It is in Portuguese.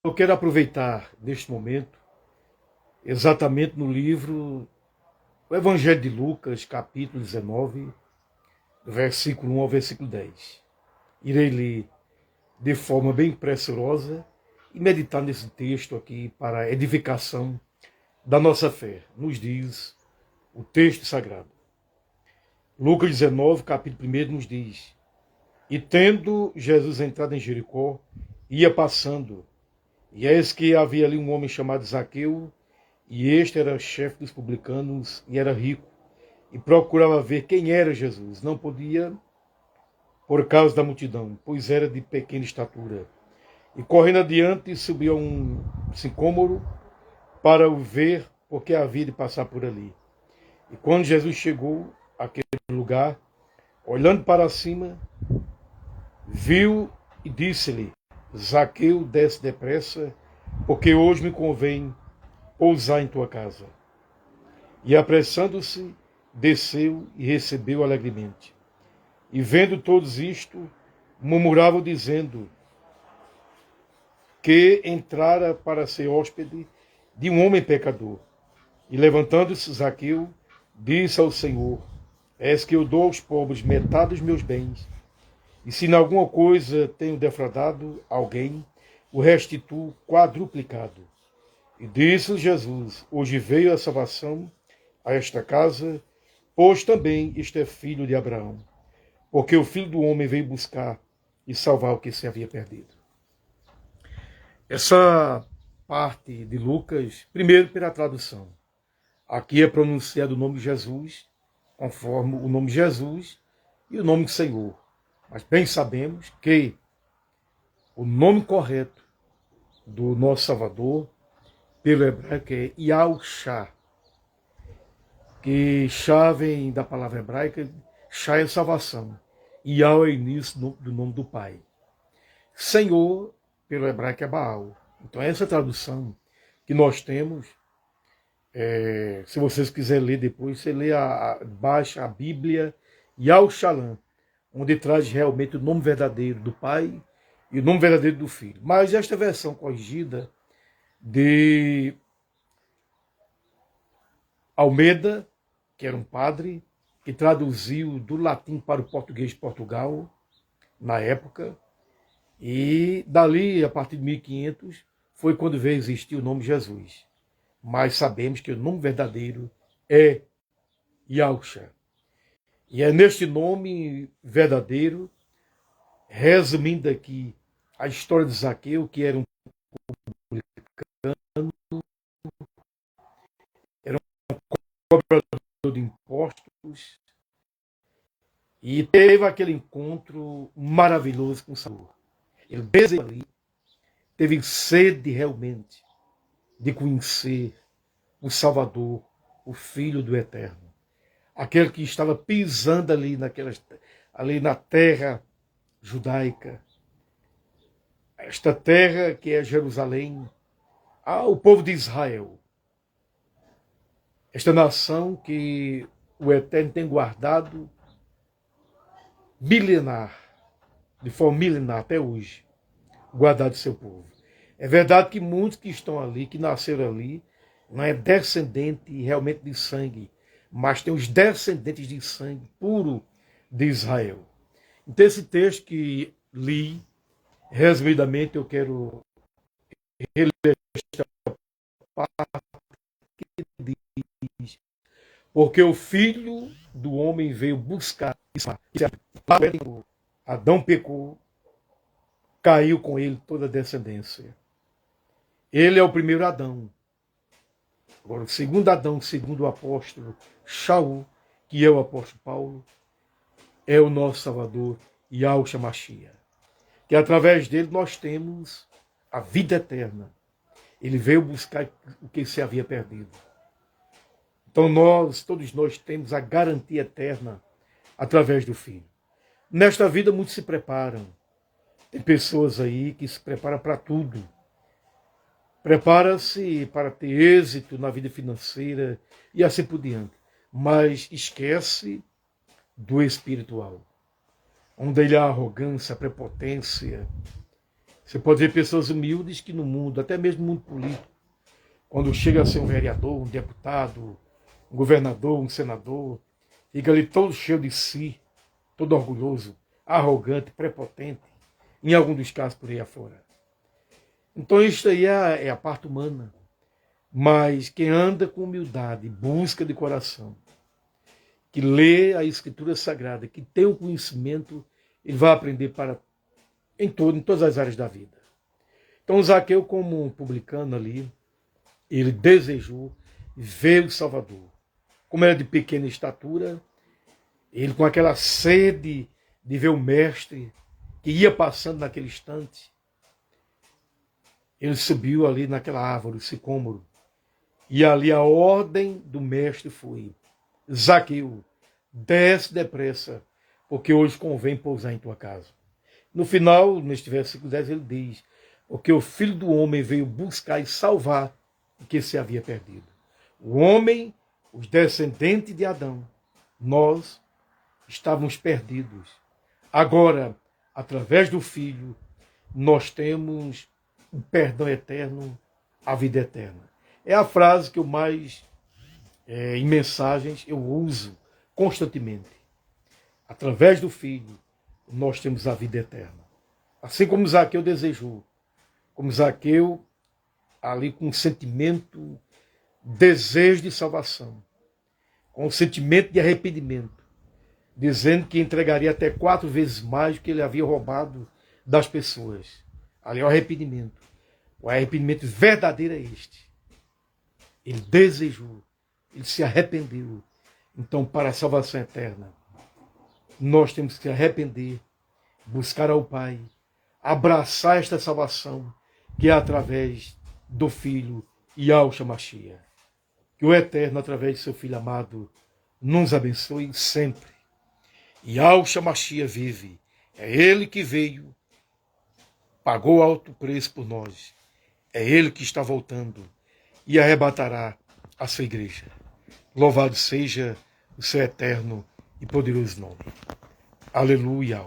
Eu quero aproveitar neste momento, exatamente no livro, o Evangelho de Lucas, capítulo 19, versículo 1 ao versículo 10. Irei ler de forma bem pressurosa e meditar nesse texto aqui para a edificação da nossa fé. Nos diz o texto sagrado. Lucas 19, capítulo 1, nos diz: E tendo Jesus entrado em Jericó, ia passando, e eis que havia ali um homem chamado Zaqueu, e este era chefe dos publicanos e era rico, e procurava ver quem era Jesus. Não podia, por causa da multidão, pois era de pequena estatura. E correndo adiante, subiu a um sicômoro para o ver, porque havia de passar por ali. E quando Jesus chegou àquele lugar, olhando para cima, viu e disse-lhe: Zaqueu, desce depressa, porque hoje me convém pousar em tua casa. E apressando-se, desceu e recebeu alegremente. E vendo todos isto, murmuravam dizendo que entrara para ser hóspede de um homem pecador. E levantando-se Zaqueu, disse ao Senhor: És que eu dou aos pobres metade dos meus bens, e se em alguma coisa tenho defraudado alguém, o restituo quadruplicado. E disse Jesus: Hoje veio a salvação a esta casa, pois também este é filho de Abraão, porque o Filho do Homem veio buscar e salvar o que se havia perdido. Essa parte de Lucas, primeiro pela tradução. Aqui é pronunciado o nome de Jesus, conforme o nome de Jesus e o nome do Senhor. Mas bem sabemos que o nome correto do nosso Salvador, pelo hebraico, é Yahushua, que Shá vem da palavra hebraica, Shá é salvação, e Yah é o início do nome do Pai. Senhor, pelo hebraico, é Baal. Então essa tradução que nós temos, se vocês quiserem ler depois, você lê baixa a Bíblia Yahushua, onde traz realmente o nome verdadeiro do Pai e o nome verdadeiro do Filho. Mas esta versão corrigida de Almeida, que era um padre, que traduziu do latim para o português de Portugal, na época, e dali, a partir de 1500, foi quando veio existir o nome Jesus. Mas sabemos que o nome verdadeiro é Yahushua. E é neste nome verdadeiro, resumindo aqui a história de Zaqueu, que era um publicano, era um cobrador de impostos, e teve aquele encontro maravilhoso com o Senhor. Ele desde ali teve sede realmente de conhecer o Salvador, o Filho do Eterno. Aquele que estava pisando ali na terra judaica, esta terra que é Jerusalém, o povo de Israel, esta nação que o Eterno tem guardado milenar, de forma milenar até hoje, guardado seu povo. É verdade que muitos que estão ali, que nasceram ali, não é descendente realmente de sangue, mas tem os descendentes de sangue puro de Israel. Então esse texto que li, resumidamente, eu quero reler esta parte que diz: porque o Filho do Homem veio buscar isso. Adão pecou, caiu com ele toda a descendência. Ele é o primeiro Adão. Agora, o segundo Adão, segundo o apóstolo Shaul, que é o apóstolo Paulo, é o nosso Salvador, Yahushua Mashiach. Que através dele nós temos a vida eterna. Ele veio buscar o que se havia perdido. Então todos nós temos a garantia eterna através do Filho. Nesta vida muitos se preparam. Tem pessoas aí que se preparam para tudo. Prepara-se para ter êxito na vida financeira e assim por diante. Mas esquece do espiritual, onde ele há arrogância, prepotência, Você pode ver pessoas humildes que no mundo, até mesmo no mundo político, quando chega a ser um vereador, um deputado, um governador, um senador, fica ali todo cheio de si, todo orgulhoso, arrogante, prepotente, em algum dos casos por aí afora. Então isso aí é a parte humana. Mas quem anda com humildade, busca de coração, que lê a Escritura Sagrada, que tem o conhecimento, ele vai aprender em todas as áreas da vida. Então Zaqueu, como um publicano ali, ele desejou ver o Salvador. Como era de pequena estatura, ele com aquela sede de ver o mestre que ia passando naquele instante, ele subiu ali naquela árvore, o sicômoro, e ali a ordem do mestre foi: Zaqueu, desce depressa, porque hoje convém pousar em tua casa. No final, neste versículo 10, ele diz: porque o Filho do Homem veio buscar e salvar o que se havia perdido. O homem, os descendentes de Adão, nós estávamos perdidos. Agora, através do Filho, nós temos o perdão eterno, a vida eterna. É a frase que eu mais, em mensagens, eu uso constantemente. Através do Filho, nós temos a vida eterna. Assim como Zaqueu desejou, como Zaqueu, ali com um sentimento, desejo de salvação, com um sentimento de arrependimento, dizendo que entregaria até 4 vezes mais do que ele havia roubado das pessoas. Ali é o arrependimento. O arrependimento verdadeiro é este. Ele desejou, ele se arrependeu. Então, para a salvação eterna, nós temos que se arrepender, buscar ao Pai, abraçar esta salvação, que é através do Filho Yahshua Mashiach. Que o Eterno, através de seu Filho amado, nos abençoe sempre. Yahshua Mashiach vive. É Ele que veio, pagou alto preço por nós. É Ele que está voltando e arrebatará a sua igreja. Louvado seja o seu eterno e poderoso nome. Aleluia.